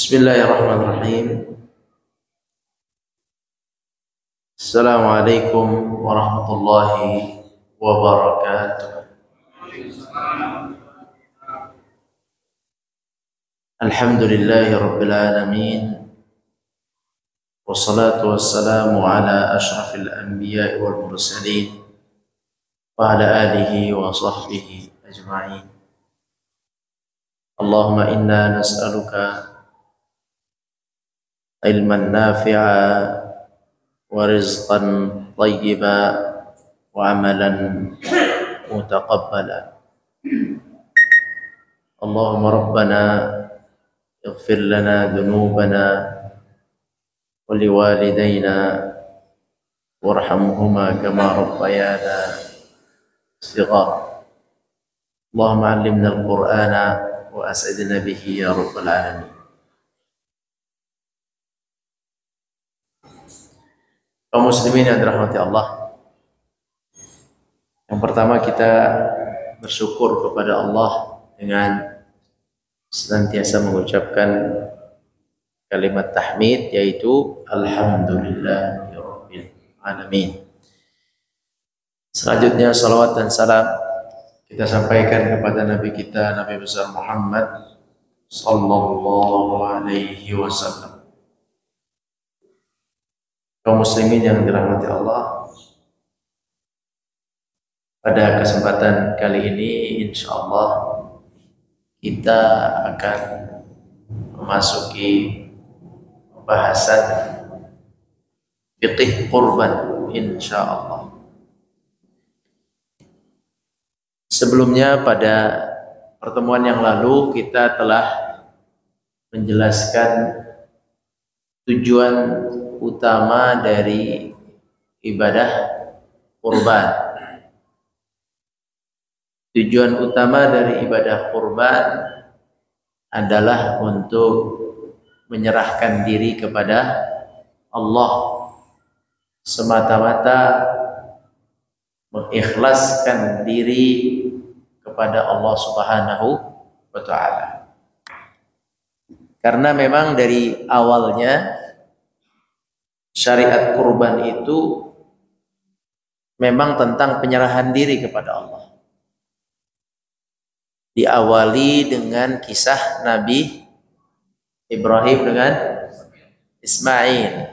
Bismillahirrahmanirrahim. Assalamualaikum warahmatullahi wabarakatuh. Alhamdulillahi rabbil alamin. Wassalatu wassalamu ala ashrafil anbiya'i wal mursalin wa ala alihi wa sahbihi ajma'in. Allahumma inna nas'aluka ilman nafi'a wa rizqan thayyiba wa amalan mutaqabbala. Allahumma rabbana ighfir lana dhunubana wa liwalidayna warhamhuma kama rabbayana shighara. Allahumma 'allimna al-Qur'ana wa as'idna bihi ya rabbal alamin. Kaum muslimin yang dirahmati Allah, yang pertama kita bersyukur kepada Allah dengan senantiasa mengucapkan kalimat tahmid, yaitu alhamdulillahirabbil alamin. Selanjutnya salawat dan salam kita sampaikan kepada Nabi kita, Nabi besar Muhammad sallallahu alaihi wasallam. Kaum muslimin yang dirahmati Allah, pada kesempatan kali ini insyaallah kita akan memasuki pembahasan fiqih qurban insyaallah. Sebelumnya pada pertemuan yang lalu kita telah menjelaskan tujuan utama dari ibadah kurban. Tujuan utama dari ibadah kurban adalah untuk menyerahkan diri kepada Allah, semata-mata mengikhlaskan diri kepada Allah Subhanahu wa ta'ala. Karena memang dari awalnya syariat kurban itu memang tentang penyerahan diri kepada Allah. Diawali dengan kisah Nabi Ibrahim dengan Ismail,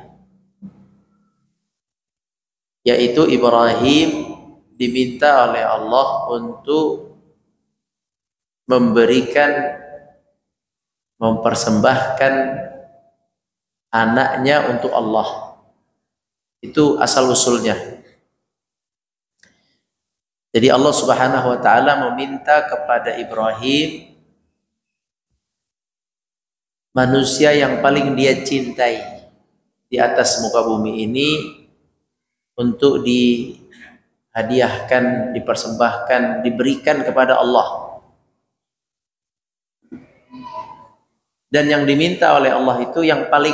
yaitu Ibrahim diminta oleh Allah untuk mempersembahkan anaknya untuk Allah. Itu asal usulnya. Jadi Allah Subhanahu wa ta'ala meminta kepada Ibrahim, manusia yang paling dia cintai di atas muka bumi ini, untuk dihadiahkan, dipersembahkan, diberikan kepada Allah. Dan yang diminta oleh Allah itu yang paling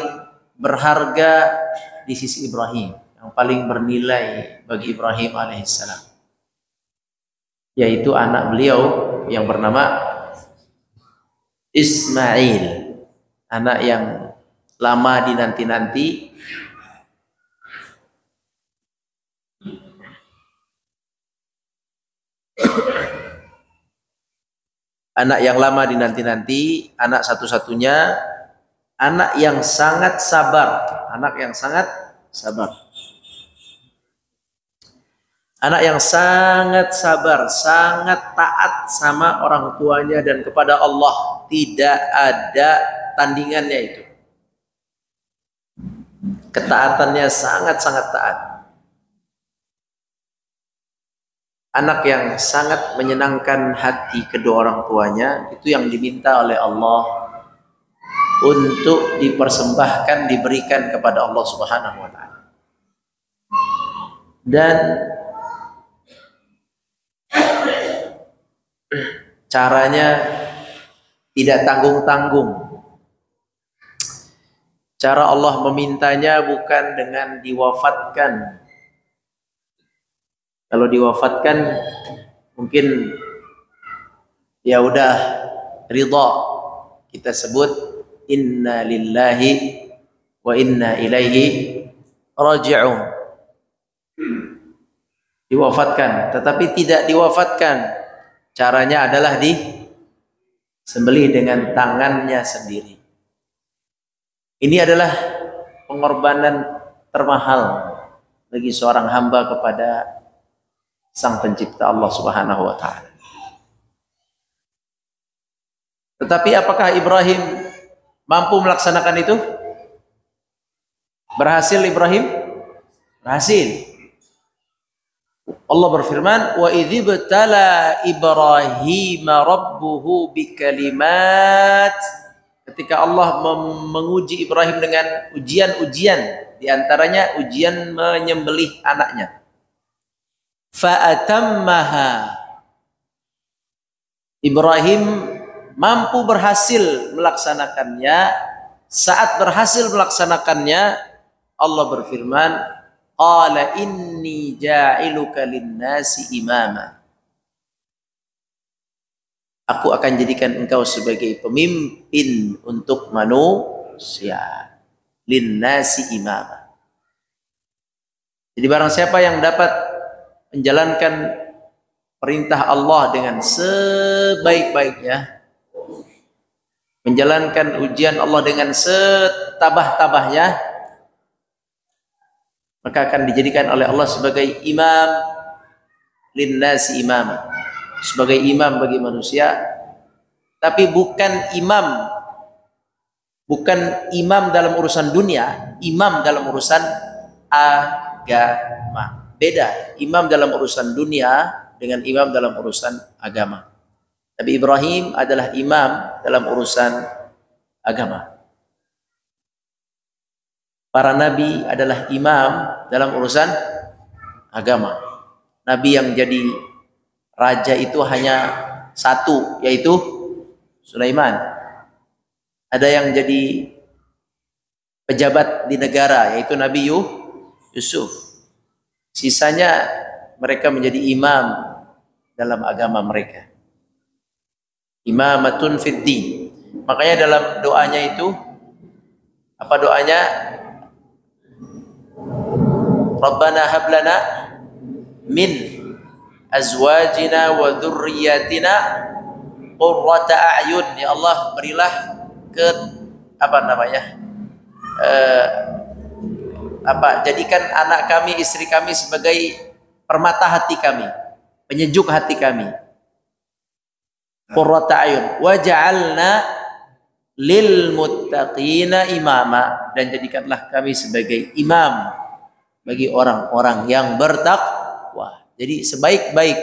berharga di sisi Ibrahim, yang paling bernilai bagi Ibrahim alaihissalam, yaitu anak beliau yang bernama Ismail, anak yang lama dinanti-nanti, anak satu-satunya, anak yang sangat sabar, anak yang sangat sabar, sangat taat sama orang tuanya dan kepada Allah, tidak ada tandingannya itu. Ketaatannya sangat-sangat taat. Anak yang sangat menyenangkan hati kedua orang tuanya, itu yang diminta oleh Allah untuk dipersembahkan, diberikan kepada Allah Subhanahu wa taala. Dan caranya tidak tanggung-tanggung. Cara Allah memintanya bukan dengan diwafatkan. Kalau diwafatkan mungkin ya udah ridha. Kita sebut inna lillahi wa inna ilaihi raji'un. Diwafatkan, tetapi tidak diwafatkan. Caranya adalah disembelih dengan tangannya sendiri. Ini adalah pengorbanan termahal bagi seorang hamba kepada Sang Pencipta Allah Subhanahu wa taala. Tetapi apakah Ibrahim mampu melaksanakan itu? Berhasil Ibrahim? Berhasil. Allah berfirman, "Wa idzibtala Ibrahim rabbuhu bikalimat." Ketika Allah menguji Ibrahim dengan ujian-ujian, di antaranya ujian menyembelih anaknya. Fa'atammaha. Ibrahim mampu berhasil melaksanakannya. Saat berhasil melaksanakannya, Allah berfirman, qala inni ja'iluka lin-nasi imama. Aku akan jadikan engkau sebagai pemimpin untuk manusia. Lin-nasi imama. Jadi barang siapa yang dapat menjalankan perintah Allah dengan sebaik-baiknya, menjalankan ujian Allah dengan setabah-tabahnya, maka akan dijadikan oleh Allah sebagai imam lin-nasi imam, sebagai imam bagi manusia. Tapi bukan imam dalam urusan dunia, imam dalam urusan agama. Beda imam dalam urusan dunia dengan imam dalam urusan agama. Nabi Ibrahim adalah imam dalam urusan agama. Para nabi adalah imam dalam urusan agama. Nabi yang jadi raja itu hanya satu, yaitu Sulaiman. Ada yang jadi pejabat di negara, yaitu Nabi Yusuf. Sisanya mereka menjadi imam dalam agama mereka. Imamatun fid din. Makanya dalam doanya itu, apa doanya? Rabbana hablana min azwajina wa dzurriyyatina qurrata a'yun. Ya Allah, berilah jadikan anak kami, istri kami sebagai permata hati kami, penyejuk hati kami. Qurrata a'yun waj'alna lil muttaqina imama, dan jadikanlah kami sebagai imam bagi orang-orang yang bertakwa. Jadi sebaik-baik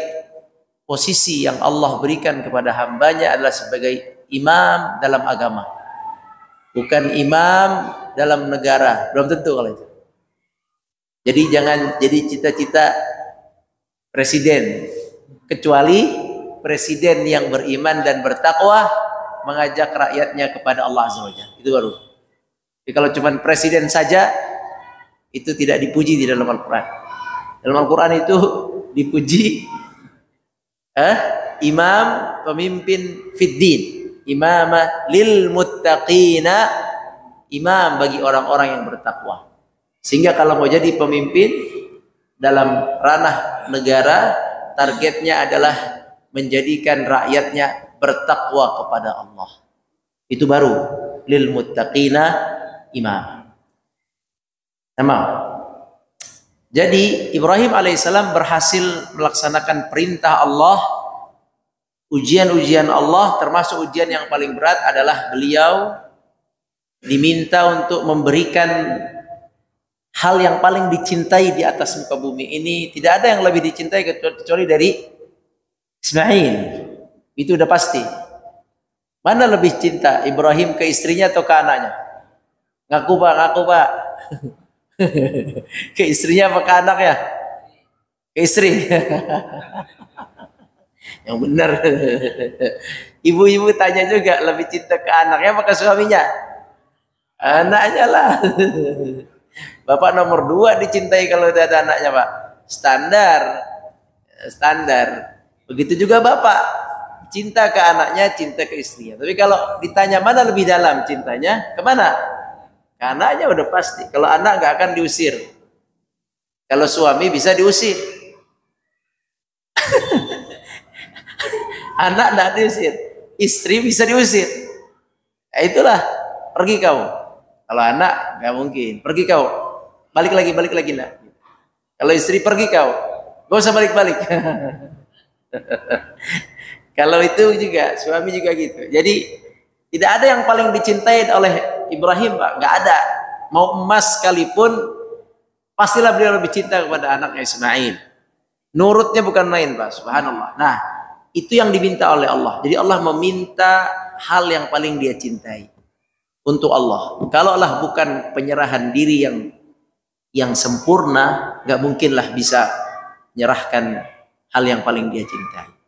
posisi yang Allah berikan kepada hambanya adalah sebagai imam dalam agama, bukan imam dalam negara. Belum tentu kalau itu. Jadi jangan jadi cita-cita presiden, kecuali presiden yang beriman dan bertakwa mengajak rakyatnya kepada Allah Azza wa Jalla. Itu baru. Jadi kalau cuma presiden saja, itu tidak dipuji di dalam Al-Quran. Dalam Al-Quran itu dipuji imam, pemimpin fiddin, imamah lil muttaqina, imam bagi orang-orang yang bertakwa. Sehingga kalau mau jadi pemimpin dalam ranah negara, targetnya adalah menjadikan rakyatnya bertakwa kepada Allah. Itu baru lil muttaqina imam. Tamam. Jadi Ibrahim alaihissalam berhasil melaksanakan perintah Allah. Ujian-ujian Allah, termasuk ujian yang paling berat adalah beliau diminta untuk memberikan hal yang paling dicintai di atas muka bumi ini, tidak ada yang lebih dicintai kecuali dari Ismail. Itu udah pasti. Mana lebih cinta, Ibrahim ke istrinya atau ke anaknya? Ngaku pak, ngaku pak. Ke istrinya apa ke anaknya? Ke istri. Yang benar. Ibu-ibu tanya juga, lebih cinta ke anaknya apa ke suaminya? Anaknya lah. Bapak nomor 2 dicintai kalau tidak ada anaknya pak. Standar. Standar. Begitu juga bapak. Cinta ke anaknya, cinta ke istrinya. Tapi kalau ditanya mana lebih dalam cintanya, kemana? Ke anaknya udah pasti. Kalau anak nggak akan diusir. Kalau suami bisa diusir. Anak nggak diusir. Istri bisa diusir. Ya itulah. Pergi kau. Kalau anak nggak mungkin. Pergi kau. Balik lagi nak. Kalau istri pergi kau. Gak usah balik-balik. Kalau itu juga suami juga gitu. Jadi tidak ada yang paling dicintai oleh Ibrahim pak, nggak ada. Mau emas sekalipun pastilah beliau lebih cinta kepada anaknya Ismail. Nurutnya bukan main pak, subhanallah. Nah itu yang diminta oleh Allah. Jadi Allah meminta hal yang paling dia cintai untuk Allah. Kalau Allah bukan penyerahan diri yang sempurna, nggak mungkinlah bisa menyerahkan hal yang paling dia cintai.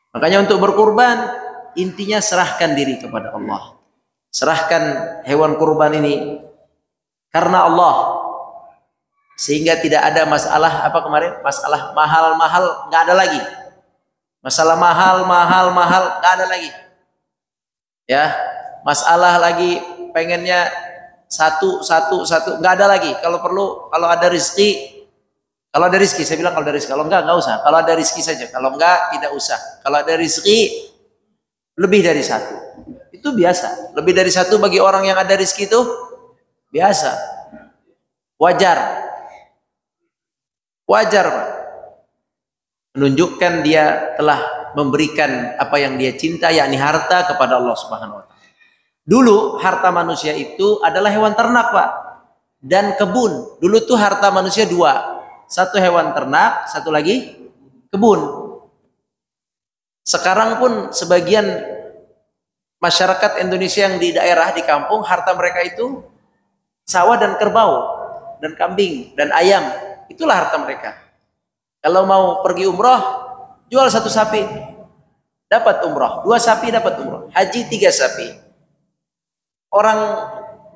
Makanya untuk berkurban, intinya serahkan diri kepada Allah. Serahkan hewan kurban ini karena Allah. Sehingga tidak ada masalah apa kemarin? Masalah mahal-mahal nggak ada lagi. Masalah mahal nggak ada lagi. Ya, masalah lagi pengennya satu nggak ada lagi. Kalau perlu, kalau ada rezeki. Kalau ada rezeki, saya bilang kalau ada rezeki. Kalau enggak usah. Kalau ada rezeki saja. Kalau enggak, tidak usah. Kalau ada rezeki, lebih dari satu. Itu biasa. Lebih dari satu bagi orang yang ada rezeki itu biasa. Wajar. Wajar, Pak. Menunjukkan dia telah memberikan apa yang dia cinta, yakni harta kepada Allah Subhanahu wa taala. Dulu harta manusia itu adalah hewan ternak, Pak. Dan kebun. Dulu tuh harta manusia 2. Satu hewan ternak, satu lagi kebun. Sekarang pun sebagian masyarakat Indonesia yang di daerah, di kampung, harta mereka itu sawah dan kerbau, dan kambing, dan ayam. Itulah harta mereka. Kalau mau pergi umroh, jual 1 sapi, dapat umroh. 2 sapi dapat umroh. Haji 3 sapi. Orang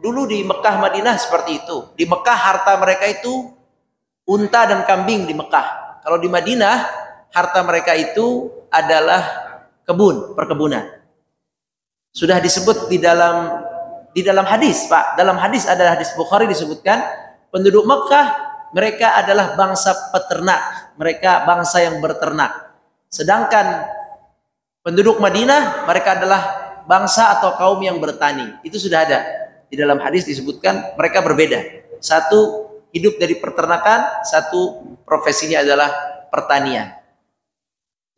dulu di Mekah, Madinah seperti itu. Di Mekah harta mereka itu unta dan kambing di Mekah. Kalau di Madinah harta mereka itu adalah kebun, perkebunan. Sudah disebut di dalam hadis, Pak. Dalam hadis ada hadis Bukhari disebutkan penduduk Mekah mereka adalah bangsa peternak, mereka bangsa yang berternak. Sedangkan penduduk Madinah mereka adalah bangsa atau kaum yang bertani. Itu sudah ada di dalam hadis disebutkan mereka berbeda. Satu hidup dari peternakan, satu profesinya adalah pertanian.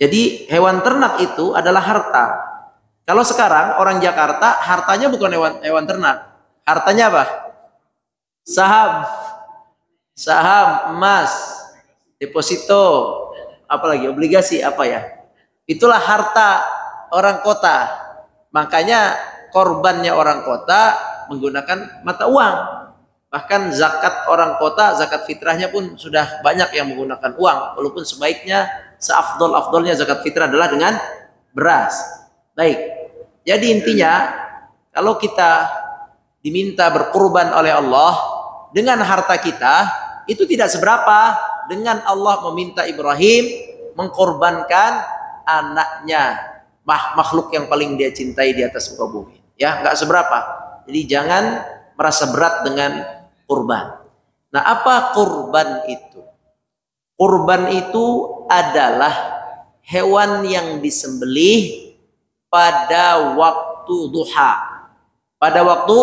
Jadi hewan ternak itu adalah harta. Kalau sekarang orang Jakarta hartanya bukan hewan ternak. Hartanya apa? Saham, emas, deposito, apalagi obligasi apa ya? Itulah harta orang kota. Makanya korbannya orang kota menggunakan mata uang. Bahkan zakat orang kota, zakat fitrahnya pun sudah banyak yang menggunakan uang. Walaupun sebaiknya, seafdol-afdolnya zakat fitrah adalah dengan beras. Baik, jadi intinya kalau kita diminta berkurban oleh Allah dengan harta kita, itu tidak seberapa dengan Allah meminta Ibrahim mengkorbankan anaknya, makhluk yang paling dia cintai di atas muka bumi. Ya, nggak seberapa. Jadi jangan merasa berat dengan kurban. Nah, apa kurban itu? Kurban itu adalah hewan yang disembelih pada waktu duha. Pada waktu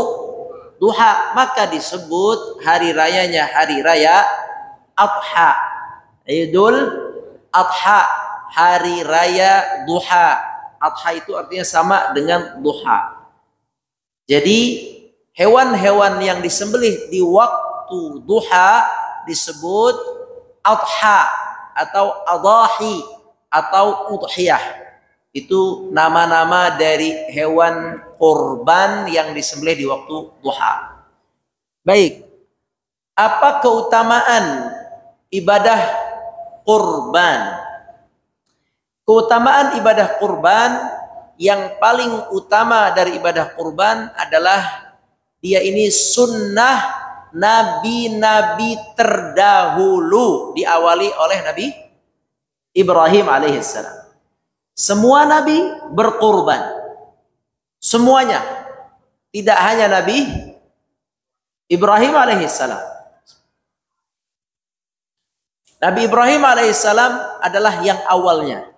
duha, maka disebut hari rayanya hari raya Adha. Idul Adha, hari raya duha. Adha itu artinya sama dengan duha. Jadi hewan-hewan yang disembelih di waktu waktu duha disebut adha atau adahi atau udhiyah. Itu nama-nama dari hewan kurban yang disembelih di waktu duha. Baik, apa keutamaan ibadah kurban? Keutamaan ibadah kurban, yang paling utama dari ibadah kurban adalah dia ini sunnah nabi-nabi terdahulu, diawali oleh Nabi Ibrahim alaihissalam. Semua nabi berkurban, semuanya, tidak hanya Nabi Ibrahim alaihissalam. Nabi Ibrahim alaihissalam adalah yang awalnya.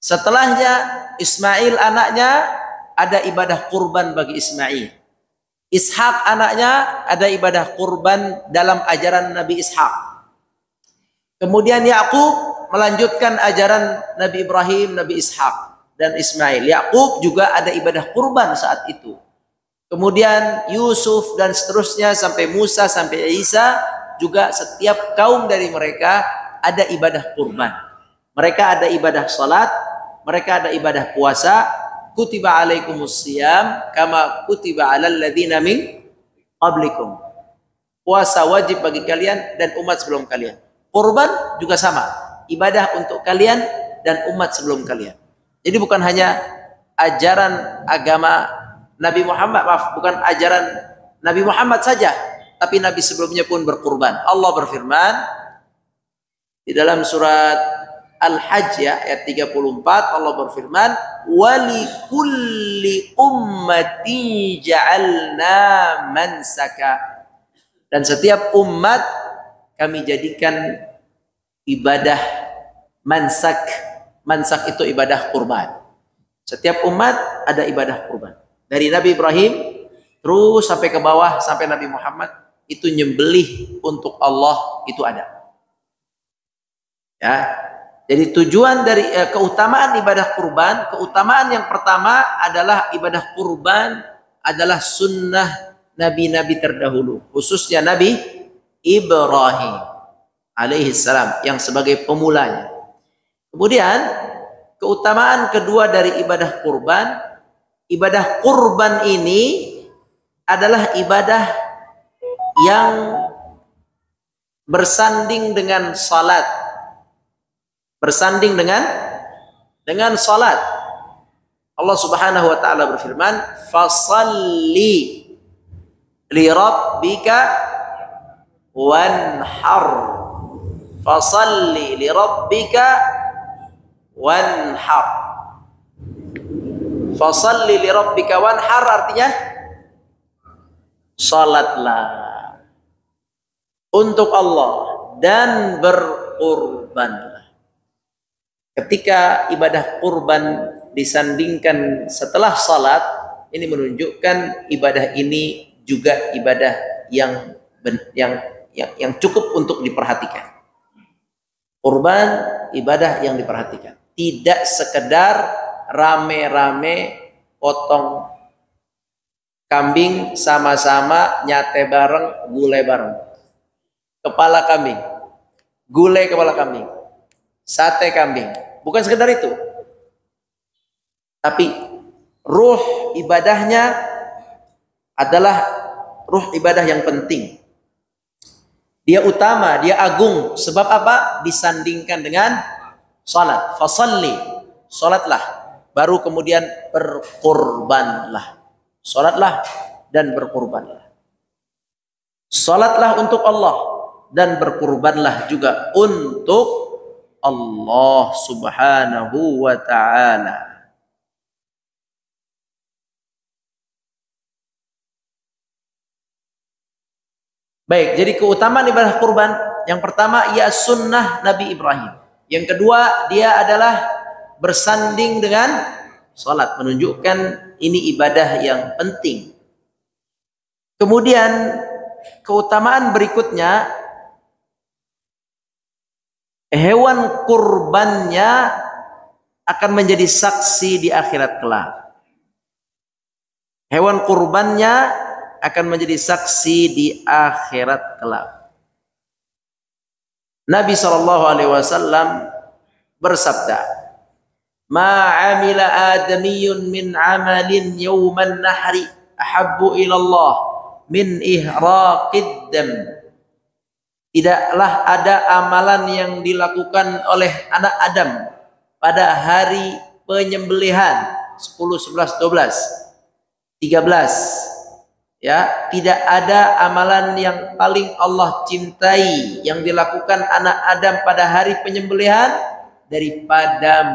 Setelahnya Ismail anaknya, ada ibadah kurban bagi Ismail. Ishak anaknya, ada ibadah kurban dalam ajaran Nabi Ishak. Kemudian Yakub melanjutkan ajaran Nabi Ibrahim, Nabi Ishak dan Ismail. Yakub juga ada ibadah kurban saat itu. Kemudian Yusuf dan seterusnya sampai Musa sampai Isa, juga setiap kaum dari mereka ada ibadah kurban. Mereka ada ibadah salat, mereka ada ibadah puasa. Kutiba alaikumusiyam kama kutiba alal ladzina min qablikum. Puasa wajib bagi kalian dan umat sebelum kalian. Kurban juga sama, ibadah untuk kalian dan umat sebelum kalian. Jadi bukan hanya ajaran agama Nabi Muhammad, bukan ajaran Nabi Muhammad saja, tapi Nabi sebelumnya pun berkurban. Allah berfirman di dalam surat Al-Hajj ayat 34, Allah berfirman, "Wali kulli ummati ja'alna mansaka." Dan setiap umat kami jadikan ibadah mansak. Mansak itu ibadah kurban. Setiap umat ada ibadah kurban. Dari Nabi Ibrahim terus sampai ke bawah sampai Nabi Muhammad, itu nyembelih untuk Allah itu ada. Ya. Jadi tujuan dari keutamaan ibadah kurban, keutamaan yang pertama adalah ibadah kurban adalah sunnah nabi-nabi terdahulu, khususnya Nabi Ibrahim alaihissalam yang sebagai pemulanya. Kemudian keutamaan kedua dari ibadah kurban ini adalah ibadah yang bersanding dengan salat. Bersanding dengan salat. Allah Subhanahu wa taala berfirman, "Fasalli li rabbika wanhar." Fasalli li rabbika wanhar. Fasalli li rabbika wanhar artinya salatlah untuk Allah dan berkurbanlah. Ketika ibadah kurban disandingkan setelah salat, ini menunjukkan ibadah ini juga ibadah yang cukup untuk diperhatikan. Kurban ibadah yang diperhatikan, tidak sekedar rame-rame potong kambing sama-sama, nyate bareng, gulai bareng. Kepala kambing, gulai kepala kambing, sate kambing. Bukan sekedar itu, tapi ruh ibadahnya adalah ruh ibadah yang penting. Dia utama, dia agung. Sebab apa? Disandingkan dengan salat. Fasalli, salatlah. Baru kemudian berkurbanlah. Salatlah dan berkurbanlah. Salatlah untuk Allah dan berkurbanlah juga untuk Allah Subhanahu wa ta'ala. Baik, jadi keutamaan ibadah kurban yang pertama ia sunnah Nabi Ibrahim. Yang kedua, dia adalah bersanding dengan salat, menunjukkan ini ibadah yang penting. Kemudian keutamaan berikutnya, hewan kurbannya akan menjadi saksi di akhirat kelak. Hewan kurbannya akan menjadi saksi di akhirat kelak. Nabi SAW bersabda, "Ma 'amila adamiyun min 'amalin yawman nahri ahabbu ila Allah min ihraqid dam." Tidaklah ada amalan yang dilakukan oleh anak Adam pada hari penyembelihan 10, 11, 12, 13. Ya, tidak ada amalan yang paling Allah cintai yang dilakukan anak Adam pada hari penyembelihan daripada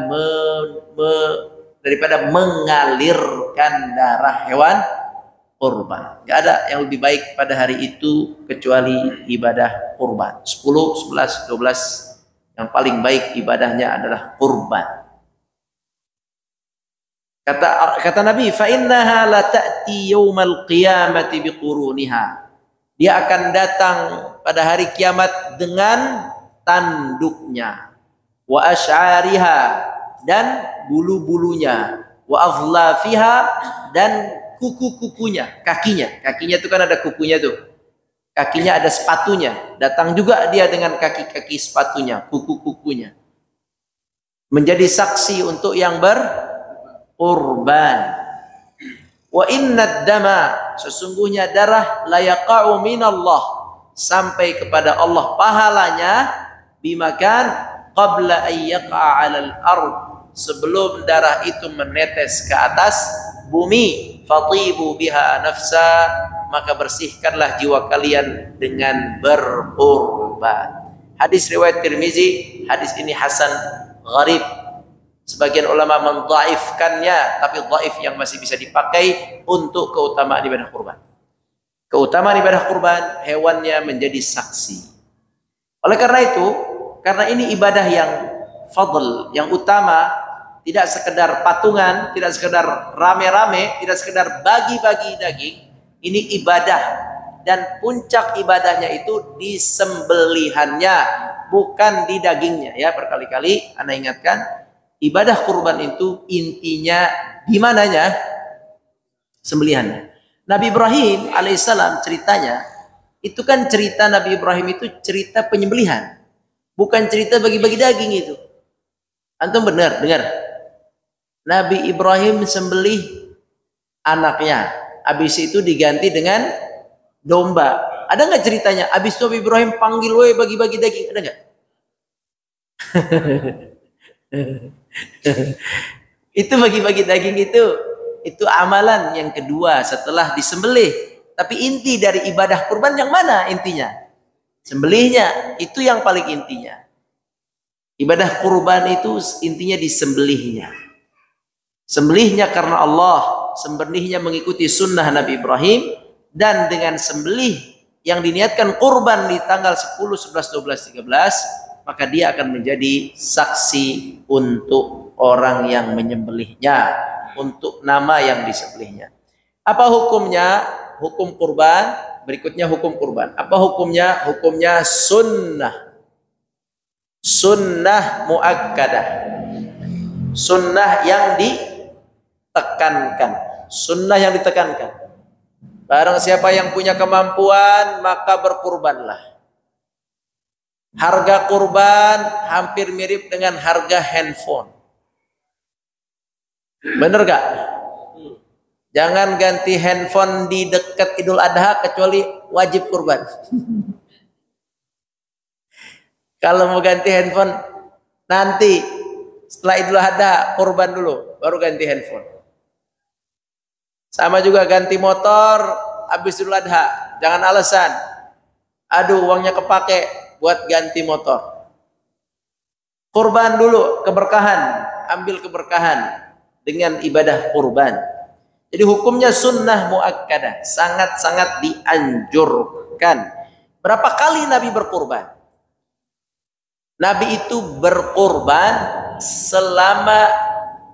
mengalirkan darah hewan kurban. Gak ada yang lebih baik pada hari itu kecuali ibadah kurban. 10, 11, 12 yang paling baik ibadahnya adalah kurban. Kata Nabi, fa innaha la ta'ti yaumal qiyamati biquruniha. Dia akan datang pada hari kiamat dengan tanduknya, wa asy'ariha, dan bulu-bulunya, wa azlafiha, dan kuku-kukunya, kakinya. Kakinya itu kan ada kukunya tuh. Kakinya ada sepatunya. Datang juga dia dengan kaki-kaki sepatunya, kuku-kukunya. Menjadi saksi untuk yang kurban. Wa innad dama, sesungguhnya darah la yaqa'u minallah, sampai kepada Allah pahalanya, bimakan qabla an yaqa'a 'alal ard, sebelum darah itu menetes ke atas bumi. Fatibu biha nafsa, maka bersihkanlah jiwa kalian dengan berkurban. Hadis riwayat Tirmizi, hadis ini hasan gharib. Sebagian ulama mendhaifkannya, tapi dhaif yang masih bisa dipakai untuk keutamaan ibadah kurban. Keutamaan ibadah kurban, hewannya menjadi saksi. Oleh karena itu, karena ini ibadah yang fadl, yang utama, tidak sekedar patungan, tidak sekedar rame-rame, tidak sekedar bagi-bagi daging, ini ibadah. Dan puncak ibadahnya itu di sembelihannya, bukan di dagingnya. Ya, berkali-kali Anda ingatkan, ibadah kurban itu intinya di mananya? Sembelihannya. Nabi Ibrahim alaihissalam ceritanya, itu kan cerita Nabi Ibrahim itu cerita penyembelihan, bukan cerita bagi-bagi daging itu. Antum benar, dengar. Nabi Ibrahim sembelih anaknya, habis itu diganti dengan domba. Ada nggak ceritanya? Habis itu Nabi Ibrahim panggil, "Woi, bagi-bagi daging." Ada nggak? Itu bagi-bagi daging itu amalan yang kedua setelah disembelih. Tapi inti dari ibadah kurban yang mana intinya? Sembelihnya, itu yang paling intinya. Ibadah kurban itu intinya disembelihnya. Sembelihnya karena Allah, sembelihnya mengikuti sunnah Nabi Ibrahim, dan dengan sembelih yang diniatkan kurban di tanggal 10, 11, 12, 13, maka dia akan menjadi saksi untuk orang yang menyembelihnya, untuk nama yang disembelihnya. Apa hukumnya? Hukum kurban, berikutnya hukum kurban. Apa hukumnya? Hukumnya sunnah. Sunnah muakkadah. Sunnah yang ditekankan. Sunnah yang ditekankan. Barang siapa yang punya kemampuan, maka berkurbanlah. Harga kurban hampir mirip dengan harga handphone. Bener gak? Jangan ganti handphone di dekat Idul Adha kecuali wajib kurban. Kalau mau ganti handphone nanti setelah Idul Adha kurban dulu, baru ganti handphone. Sama juga ganti motor habis Idul Adha. Jangan alasan, aduh uangnya kepake buat ganti motor. Kurban dulu, keberkahan, ambil keberkahan dengan ibadah kurban. Jadi hukumnya sunnah muakkadah, sangat-sangat dianjurkan. Berapa kali Nabi berkurban? Nabi itu berkurban selama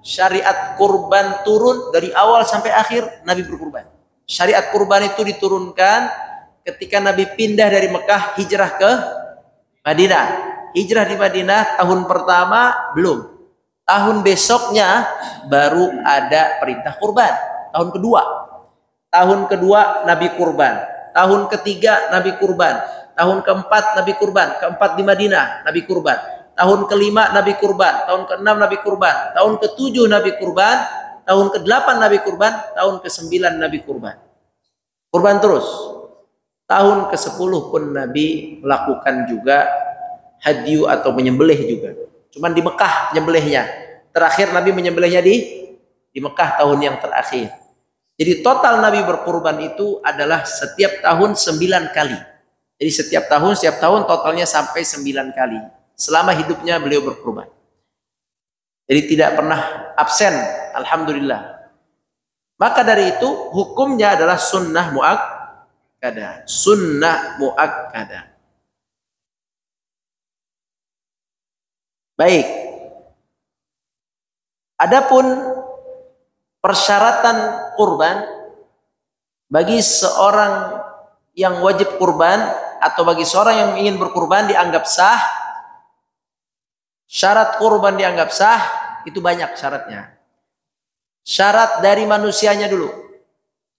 syariat kurban turun, dari awal sampai akhir Nabi berkurban. Syariat kurban itu diturunkan ketika Nabi pindah dari Mekah hijrah ke Madinah. Hijrah di Madinah tahun pertama belum. Tahun besoknya baru ada perintah kurban. Tahun kedua. Tahun kedua Nabi kurban. Tahun ketiga Nabi kurban. Tahun keempat Nabi kurban. Keempat di Madinah Nabi kurban. Tahun kelima Nabi kurban. Tahun keenam Nabi kurban. Tahun ketujuh Nabi kurban. Tahun ke-8 Nabi kurban. Tahun ke-9 Nabi kurban. Kurban terus. Tahun ke-10 pun Nabi melakukan juga hadyu atau menyembelih juga. Cuman di Mekah nyembelihnya. Terakhir Nabi menyembelihnya di Mekah tahun yang terakhir. Jadi total Nabi berkurban itu adalah setiap tahun 9 kali. Jadi setiap tahun totalnya sampai 9 kali. Selama hidupnya beliau berkurban. Jadi tidak pernah absen, alhamdulillah. Maka dari itu hukumnya adalah sunnah muakkadah. Sunnah muakkadah. Baik. Adapun persyaratan kurban bagi seorang yang wajib kurban atau bagi seorang yang ingin berkurban dianggap sah. Syarat kurban dianggap sah itu banyak syaratnya. Syarat dari manusianya dulu.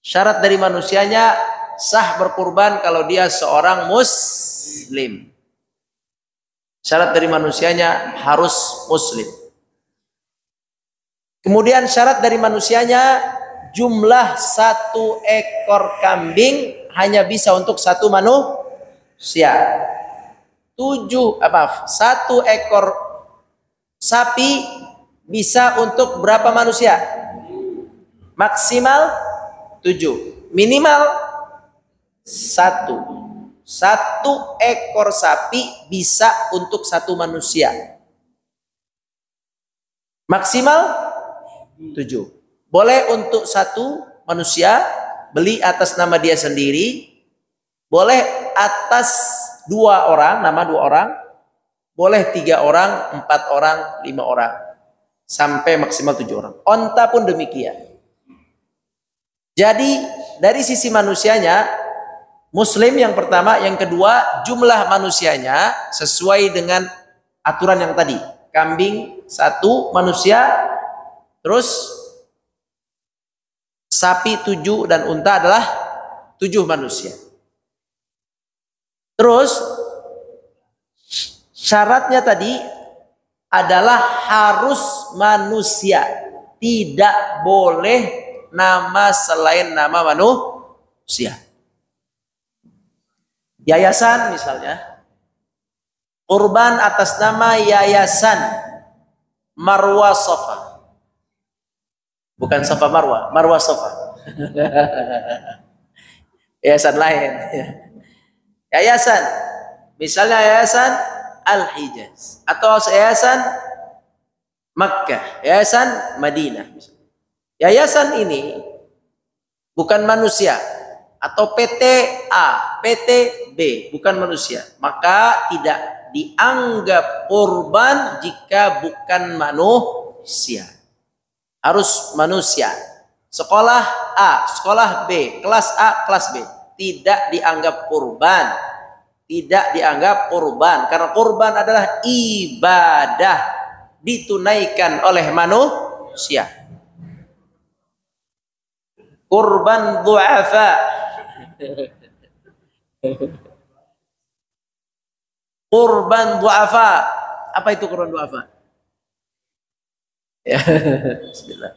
Syarat dari manusianya sah berkurban kalau dia seorang muslim. Syarat dari manusianya harus muslim. Kemudian syarat dari manusianya jumlah 1 ekor kambing hanya bisa untuk 1 manusia. 1 ekor sapi bisa untuk berapa manusia? Maksimal 7, minimal 1. 1 ekor sapi bisa untuk 1 manusia. Maksimal 7. Boleh untuk 1 manusia, beli atas nama dia sendiri. Boleh atas 2 orang, nama 2 orang. Boleh 3 orang, 4 orang, 5 orang. Sampai maksimal 7 orang. Onta pun demikian. Jadi dari sisi manusianya, muslim yang pertama, yang kedua jumlah manusianya sesuai dengan aturan yang tadi. Kambing 1 manusia, terus sapi 7 dan unta adalah 7 manusia. Terus syaratnya tadi adalah harus manusia. Tidak boleh nama selain nama manusia. Yayasan misalnya. Kurban atas nama Yayasan Marwah Safa. Bukan Safa Marwah, Marwah Safa. Yayasan lain. Yayasan, misalnya Yayasan Al-Hijaz atau Yayasan Makkah, Yayasan Madinah. Yayasan ini bukan manusia atau PT A, PT B, bukan manusia. Maka tidak dianggap kurban jika bukan manusia. Harus manusia. Sekolah A, sekolah B, kelas A, kelas B. Tidak dianggap kurban. Tidak dianggap kurban. Karena kurban adalah ibadah. Ditunaikan oleh manusia. Kurban du'afa. Kurban du'afa. Apa itu kurban du'afa? Ya, bismillah.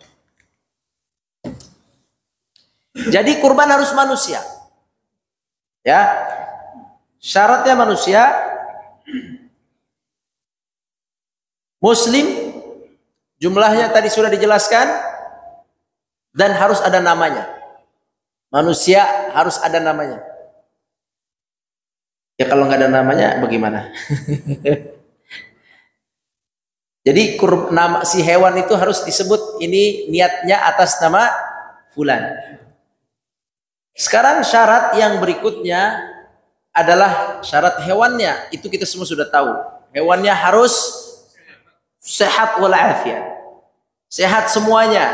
Jadi kurban harus manusia. Ya. Syaratnya manusia, muslim, jumlahnya tadi sudah dijelaskan, dan harus ada namanya. Manusia harus ada namanya. Ya kalau nggak ada namanya bagaimana? Jadi nama si hewan itu harus disebut ini niatnya atas nama fulan. Sekarang syarat yang berikutnya adalah syarat hewannya. Itu kita semua sudah tahu. Hewannya harus sehat walafiat. Sehat semuanya.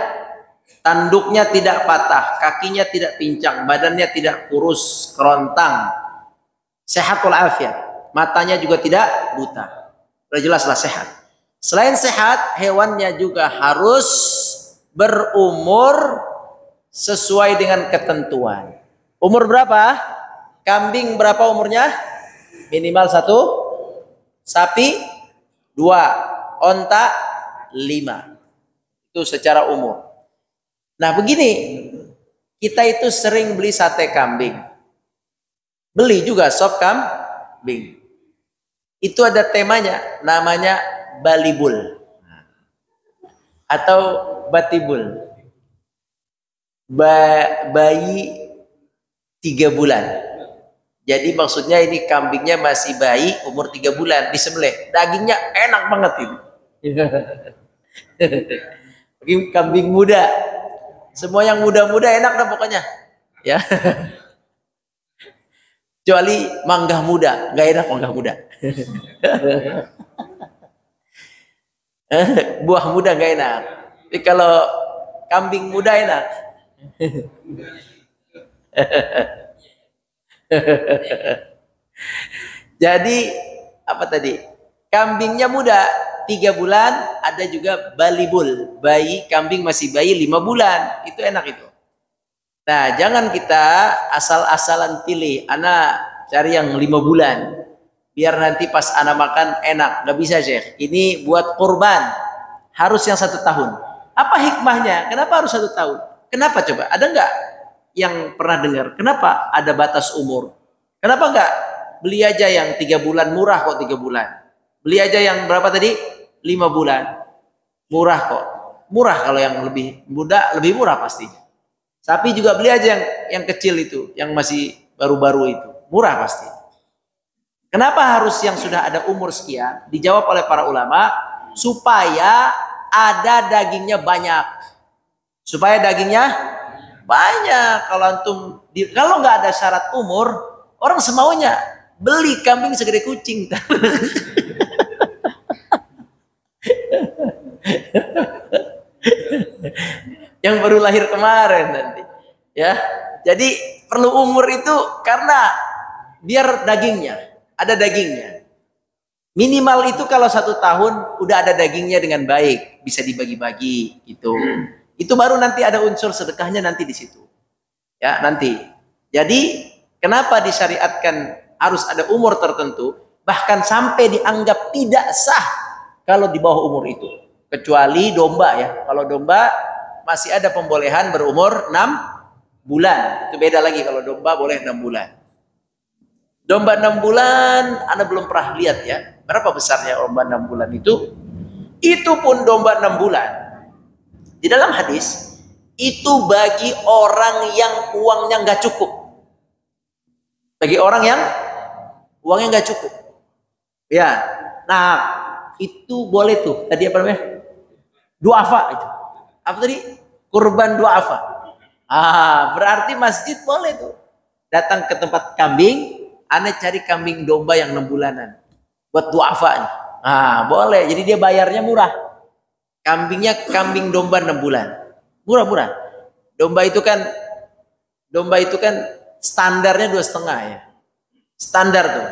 Tanduknya tidak patah, kakinya tidak pincang, badannya tidak kurus, kerontang. Sehat walafiat. Matanya juga tidak buta. Sudah jelaslah sehat. Selain sehat, hewannya juga harus berumur sesuai dengan ketentuan. Umur berapa? Kambing berapa umurnya? Minimal 1, sapi 2, onta 5. Itu secara umur. Nah begini, kita itu sering beli sate kambing. Beli juga sop kambing. Itu ada temanya, namanya balibul atau batibul. Bayi 3 bulan. Jadi maksudnya ini kambingnya masih bayi, umur 3 bulan, disembelih. Dagingnya enak banget ini. Kambing muda. Semua yang muda-muda enak dah pokoknya. Ya. Kecuali mangga muda, nggak enak mangga muda. Buah muda nggak enak. Tapi kalau kambing muda enak. Jadi apa tadi? Kambingnya muda 3 bulan, ada juga balibul, bayi kambing masih bayi 5 bulan. Itu enak itu. Nah, jangan kita asal-asalan pilih. Ana cari yang 5 bulan. Biar nanti pas ana makan enak. Nggak bisa, Syekh. Ini buat kurban. Harus yang 1 tahun. Apa hikmahnya? Kenapa harus 1 tahun? Kenapa coba? Ada nggak yang pernah dengar? Kenapa ada batas umur? Kenapa nggak beli aja yang 3 bulan? Murah kok 3 bulan. Beli aja yang berapa tadi? 5 bulan. Murah kok. Murah kalau yang lebih muda, lebih murah pastinya. Sapi juga beli aja yang kecil itu, yang masih baru-baru itu. Murah pasti. Kenapa harus yang sudah ada umur sekian? Dijawab oleh para ulama, supaya ada dagingnya banyak. Supaya dagingnya banyak. Kalau nggak ada syarat umur, orang semaunya beli kambing segede kucing. Yang baru lahir kemarin nanti, ya. Jadi perlu umur itu karena biar dagingnya, ada dagingnya. Minimal itu kalau 1 tahun udah ada dagingnya dengan baik, bisa dibagi-bagi gitu. Itu baru nanti ada unsur sedekahnya nanti di situ. Ya, nanti. Jadi kenapa disyariatkan harus ada umur tertentu, bahkan sampai dianggap tidak sah kalau di bawah umur itu. Kecuali domba ya. Kalau domba masih ada pembolehan berumur 6 bulan. Itu beda lagi kalau domba boleh 6 bulan. Domba 6 bulan, Anda belum pernah lihat ya. Berapa besarnya domba 6 bulan itu? Itu pun domba 6 bulan. Di dalam hadis, itu bagi orang yang uangnya nggak cukup. Bagi orang yang uangnya nggak cukup. Ya, nah itu boleh tuh. Tadi apa namanya? Duafa itu. Apa tadi? Kurban duafa. Berarti masjid boleh tuh. Datang ke tempat kambing, Anda cari kambing domba yang 6 bulanan. Buat duafa. Boleh. Jadi dia bayarnya murah. Kambingnya kambing domba 6 bulan. Murah-murah. Domba itu kan standarnya 2,5 ya. Standar tuh.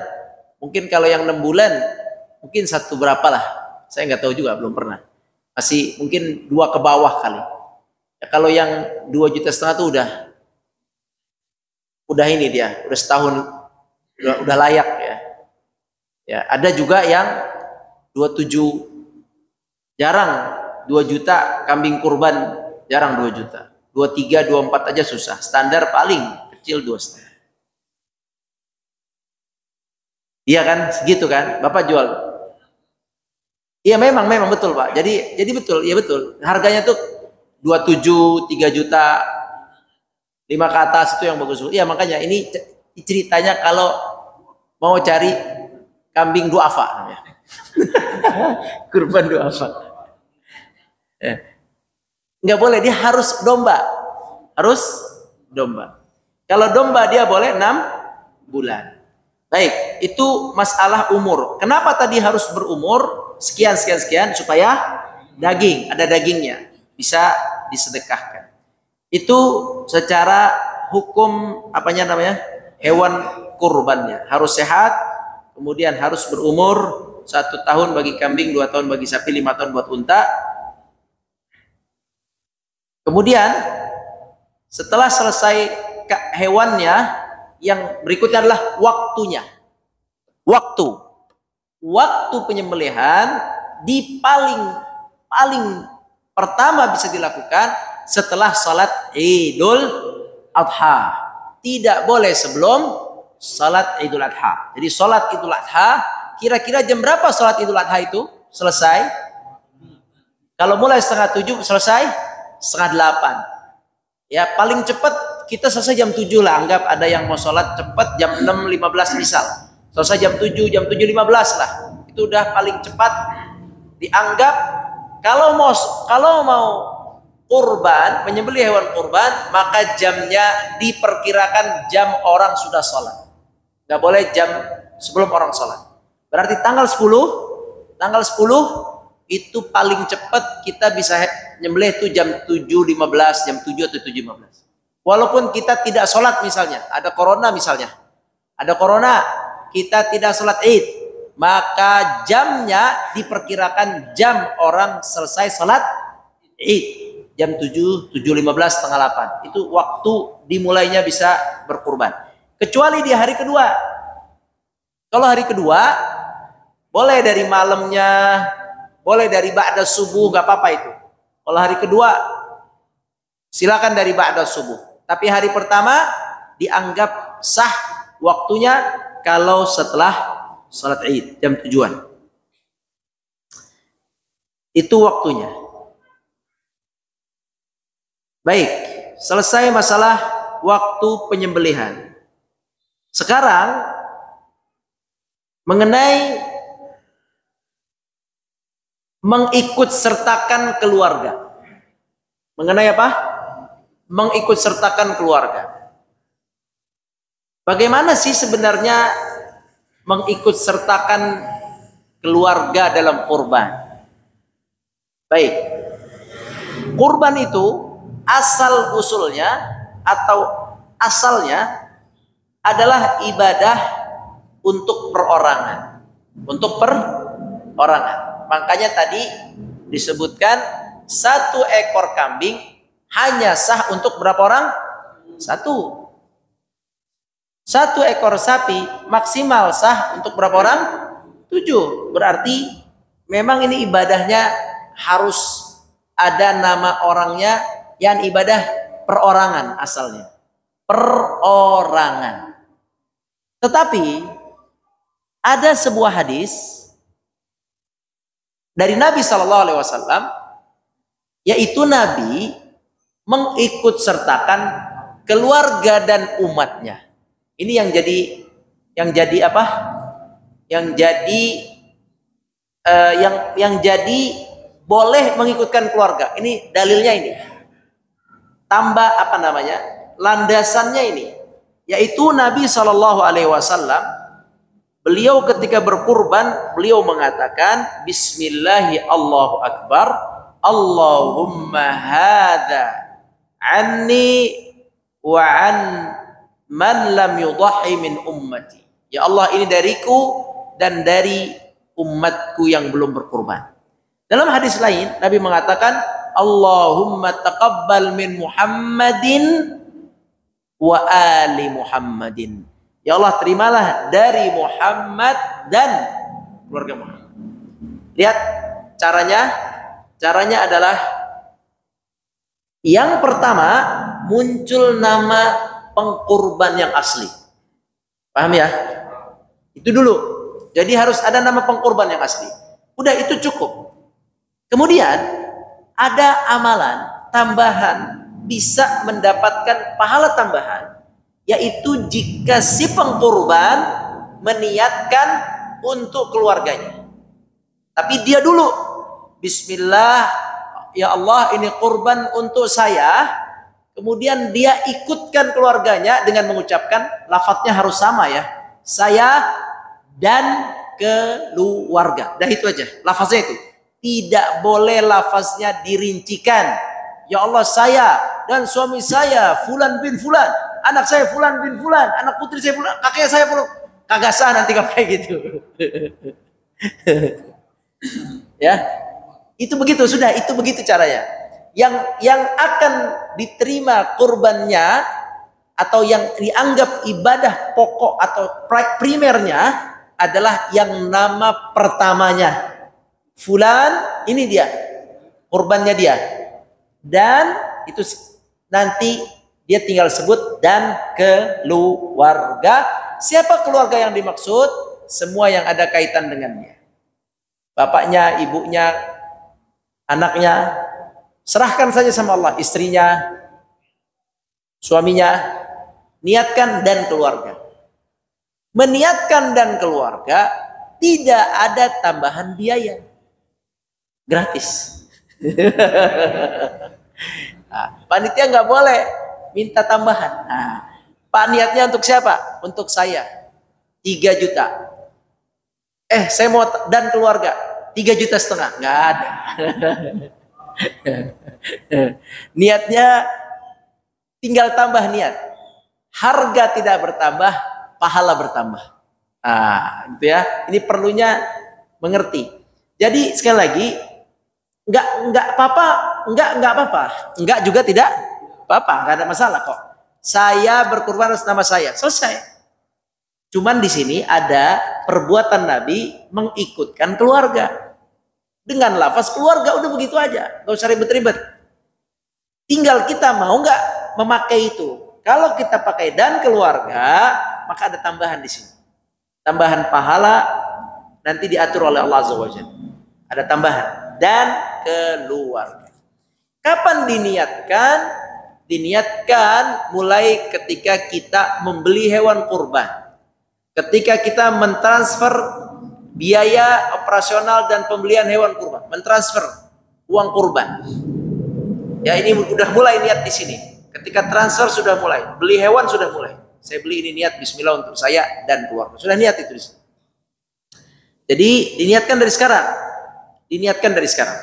Mungkin kalau yang 6 bulan, mungkin 1 berapa lah. Saya nggak tahu juga, belum pernah. Masih mungkin 2 ke bawah kali. Ya, kalau yang 2,5 juta tuh udah ini dia, udah setahun, udah layak ya. Ya, ada juga yang 27, jarang 2 juta kambing kurban, jarang 2 juta. 23, 24 aja susah. Standar paling kecil 2,5. Iya kan, segitu kan, Bapak jual. Iya memang betul Pak. Jadi betul, iya betul. Harganya tuh 27, 3 juta, 5 ke atas itu yang bagus. Iya makanya ini ceritanya kalau mau cari kambing duafa namanya. Kurban duafa. Nggak boleh, dia harus domba. Harus domba. Kalau domba dia boleh 6 bulan. Baik, itu masalah umur. Kenapa tadi harus berumur sekian supaya daging, ada dagingnya, bisa disedekahkan. Itu secara hukum apanya namanya? Hewan kurbannya harus sehat, kemudian harus berumur 1 tahun bagi kambing, 2 tahun bagi sapi, 5 tahun buat unta. Kemudian Setelah selesai hewannya, yang berikutnya adalah waktunya. Waktu penyembelihan di paling pertama bisa dilakukan setelah salat Idul Adha. Tidak boleh sebelum salat Idul Adha. Jadi salat Idul Adha, kira-kira jam berapa salat Idul Adha itu selesai? Kalau mulai 6:30 selesai 7:30. Ya, paling cepat kita selesai jam 7 lah. Anggap ada yang mau sholat cepat jam 6:15 misal. Selesai jam 7, jam 7:15 lah. Itu udah paling cepat dianggap. Kalau mau kurban, menyembelih hewan kurban, maka jamnya diperkirakan jam orang sudah sholat. Nggak boleh jam sebelum orang sholat. Berarti tanggal 10 itu paling cepat kita bisa nyembelih itu jam 7:15, jam 7 atau 7:15. Walaupun kita tidak sholat misalnya, ada corona misalnya. Ada corona, kita tidak sholat Id, maka jamnya diperkirakan jam orang selesai sholat Id. Jam 7, 7:15, 7:30. Itu waktu dimulainya bisa berkurban. Kecuali di hari kedua. Kalau hari kedua, boleh dari malamnya, boleh dari ba'da subuh, gak apa-apa itu. Kalau hari kedua, silakan dari ba'da subuh. Tapi hari pertama dianggap sah waktunya kalau setelah salat Id, jam tujuan. Itu waktunya. Baik, selesai masalah waktu penyembelihan. Sekarang mengenai mengikut sertakan keluarga. Mengenai apa? Mengikut sertakan keluarga. Bagaimana sih sebenarnya mengikut sertakan keluarga dalam kurban? Baik. Kurban itu asal usulnya atau asalnya adalah ibadah untuk perorangan. Untuk perorangan. Makanya tadi disebutkan 1 ekor kambing hanya sah untuk berapa orang? 1. 1 ekor sapi maksimal sah untuk berapa orang? 7. Berarti memang ini ibadahnya harus ada nama orangnya, yang ibadah perorangan asalnya. Perorangan. Tetapi ada sebuah hadis dari Nabi SAW, yaitu Nabi mengikut sertakan keluarga dan umatnya. Ini yang jadi boleh mengikutkan keluarga. Ini dalilnya ini. Tambah landasannya ini, yaitu Nabi SAW, beliau ketika berkurban, beliau mengatakan Bismillahi Allahu Akbar, Allahumma hadza anni wa an man lam yudhi min ummati. Ya Allah, ini dariku dan dari umatku yang belum berkurban. Dalam hadis lain Nabi mengatakan Allahumma taqabbal min Muhammadin wa ali Muhammadin. Ya Allah, terimalah dari Muhammad dan keluarga Muhammad. Lihat caranya adalah yang pertama muncul nama pengkurban yang asli. Paham ya? Itu dulu. Jadi harus ada nama pengkurban yang asli. Udah, itu cukup. Kemudian ada amalan tambahan, bisa mendapatkan pahala tambahan, yaitu jika si pengkurban meniatkan untuk keluarganya. Tapi dia dulu Bismillah, ya Allah, ini kurban untuk saya. Kemudian dia ikutkan keluarganya dengan mengucapkan, lafadznya harus sama ya, saya dan keluarga. Dah itu aja lafaznya itu. Tidak boleh lafaznya dirincikan. Ya Allah, saya dan suami saya Fulan bin Fulan, anak saya Fulan bin Fulan, anak putri saya Fulan, kakek saya Fulan. Kagak sah nanti kayak gitu. Ya, itu begitu, sudah, itu begitu caranya. Yang akan diterima kurbannya atau yang dianggap ibadah pokok atau primernya adalah yang nama pertamanya. Fulan, ini dia kurbannya dia. Dan itu nanti dia tinggal sebut dan keluarga. Siapa keluarga yang dimaksud? Semua yang ada kaitan dengannya. Bapaknya, ibunya, anaknya. Serahkan saja sama Allah. Istrinya, suaminya. Niatkan dan keluarga. Meniatkan dan keluarga tidak ada tambahan biaya. Gratis. Nah, panitia nggak boleh minta tambahan. Nah, Pak, niatnya untuk siapa? Untuk saya. 3 juta. Saya mau dan keluarga 3,5 juta. Nggak ada. Niatnya tinggal tambah niat. Harga tidak bertambah, pahala bertambah. Nah, gitu ya. Ini perlunya mengerti. Jadi sekali lagi, nggak apa-apa, nggak apa-apa, nggak juga tidak apa-apa, nggak ada masalah kok. Saya berkurban atas nama saya, selesai. Cuman di sini ada perbuatan Nabi mengikutkan keluarga. Dengan lafaz keluarga udah begitu aja, nggak usah ribet-ribet. Tinggal kita mau nggak memakai itu. Kalau kita pakai dan keluarga, maka ada tambahan di sini. Tambahan pahala nanti diatur oleh Allah Azza wa Jalla. Ada tambahan dan keluarga. Kapan diniatkan? Diniatkan mulai ketika kita membeli hewan kurban. Ketika kita mentransfer biaya operasional dan pembelian hewan kurban, mentransfer uang kurban. Ya, ini udah mulai niat di sini. Ketika transfer sudah mulai, beli hewan sudah mulai. Saya beli ini niat Bismillah untuk saya dan keluarga. Sudah niat itu di sini. Jadi diniatkan dari sekarang. Diniatkan dari sekarang.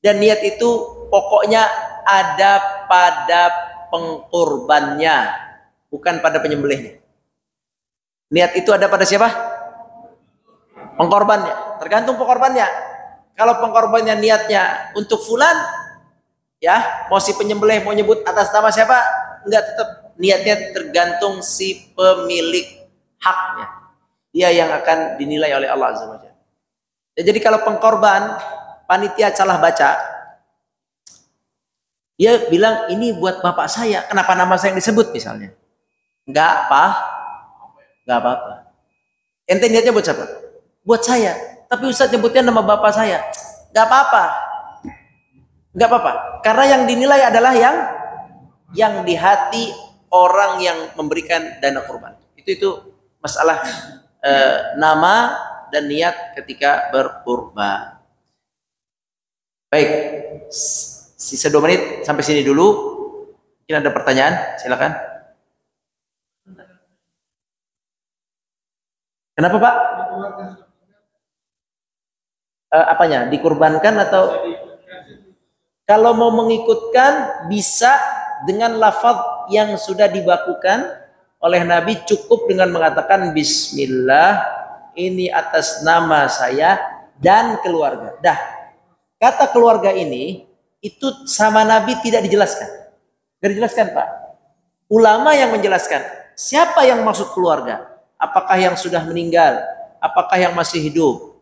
Dan niat itu pokoknya ada pada pengkorbannya, bukan pada penyembelihnya. Niat itu ada pada siapa? Pengkorbannya. Tergantung pengkorbannya. Kalau pengkorbannya niatnya untuk fulan, ya, mau si penyembelih mau nyebut atas nama siapa? Enggak, tetap niatnya tergantung si pemilik haknya. Dia yang akan dinilai oleh Allah Azza wa Jalla. Jadi kalau pengkorban panitia salah baca, dia bilang ini buat bapak saya, kenapa nama saya yang disebut misalnya? Enggak apa-apa. Ente niatnya buat siapa? Buat saya. Tapi Ustadz nyebutnya nama bapak saya. Enggak apa-apa. Enggak apa-apa. Karena yang dinilai adalah yang di hati orang yang memberikan dana kurban. Itu masalah nama dan niat ketika berkurban. Baik. Sisa 2 menit sampai sini dulu. Mungkin ada pertanyaan, silakan. Kenapa Pak? Apanya? Dikurbankan atau? Kalau mau mengikutkan bisa dengan lafaz yang sudah dibakukan oleh Nabi, cukup dengan mengatakan Bismillah, ini atas nama saya dan keluarga. Dah. Kata keluarga ini itu sama Nabi tidak dijelaskan. Tidak dijelaskan Pak. Ulama yang menjelaskan siapa yang maksud keluarga. Apakah yang sudah meninggal? Apakah yang masih hidup?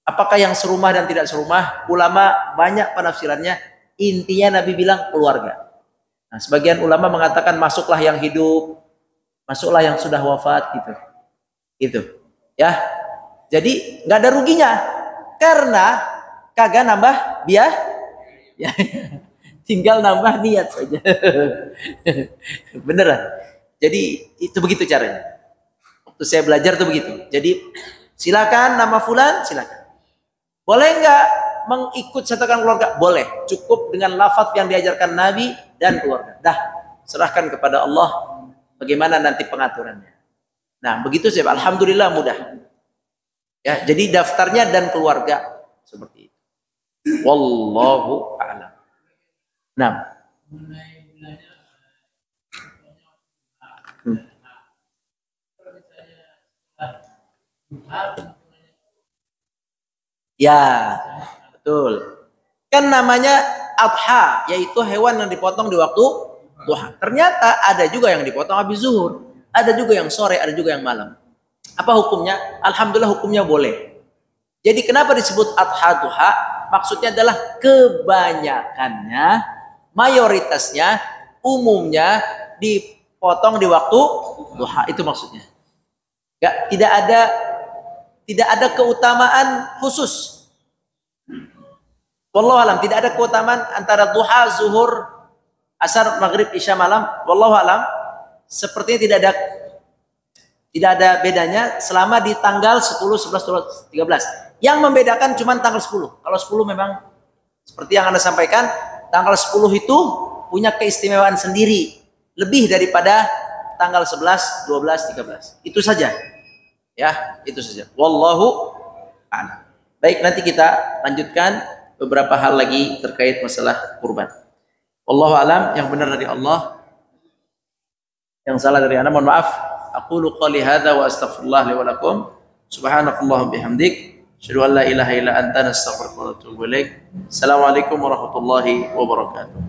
Apakah yang serumah dan tidak serumah? Ulama banyak penafsirannya. Intinya Nabi bilang keluarga. Nah, sebagian ulama mengatakan masuklah yang hidup, masuklah yang sudah wafat gitu. Gitu. Ya. Jadi nggak ada ruginya. Karena kagak nambah biaya. Ya. Tinggal nambah niat saja. Beneran. Jadi itu begitu caranya. Waktu saya belajar tuh begitu. Jadi silakan nama fulan, silakan. Boleh nggak mengikut sertakan keluarga? Boleh. Cukup dengan lafaz yang diajarkan Nabi dan keluarga. Dah, serahkan kepada Allah bagaimana nanti pengaturannya. Nah, begitu sih. Alhamdulillah mudah. Ya, jadi daftarnya dan keluarga seperti itu. Wallahu a'lam. Nah. Ya, betul. Kan namanya adha, yaitu hewan yang dipotong di waktu duha. Ternyata ada juga yang dipotong habis zuhur, ada juga yang sore, ada juga yang malam. Apa hukumnya? Alhamdulillah hukumnya boleh. Jadi kenapa disebut adha duha? Maksudnya adalah kebanyakannya, mayoritasnya, umumnya dipotong di waktu duha. Itu maksudnya. Tidak ada keutamaan khusus. Wallahu alam, tidak ada keutamaan antara duha, zuhur, asar, maghrib, isya, malam. Wallahu alam, sepertinya tidak ada bedanya selama di tanggal 10, 11, 12, 13. Yang membedakan cuma tanggal 10. Kalau 10 memang seperti yang Anda sampaikan, tanggal 10 itu punya keistimewaan sendiri, lebih daripada tanggal 11, 12, 13. Itu saja. Ya, itu saja. Wallahu a'lam. Baik, nanti kita lanjutkan beberapa hal lagi terkait masalah kurban. Wallahu a'lam, yang benar dari Allah, yang salah dari ana mohon maaf. Aqulu qali hadza wa astaghfirullah li wa lakum. Subhanakallahumma bihamdik, asyhadu an la ilaha illa anta, nastaghfiruka wa natubu ilaik. Assalamualaikum warahmatullahi wabarakatuh.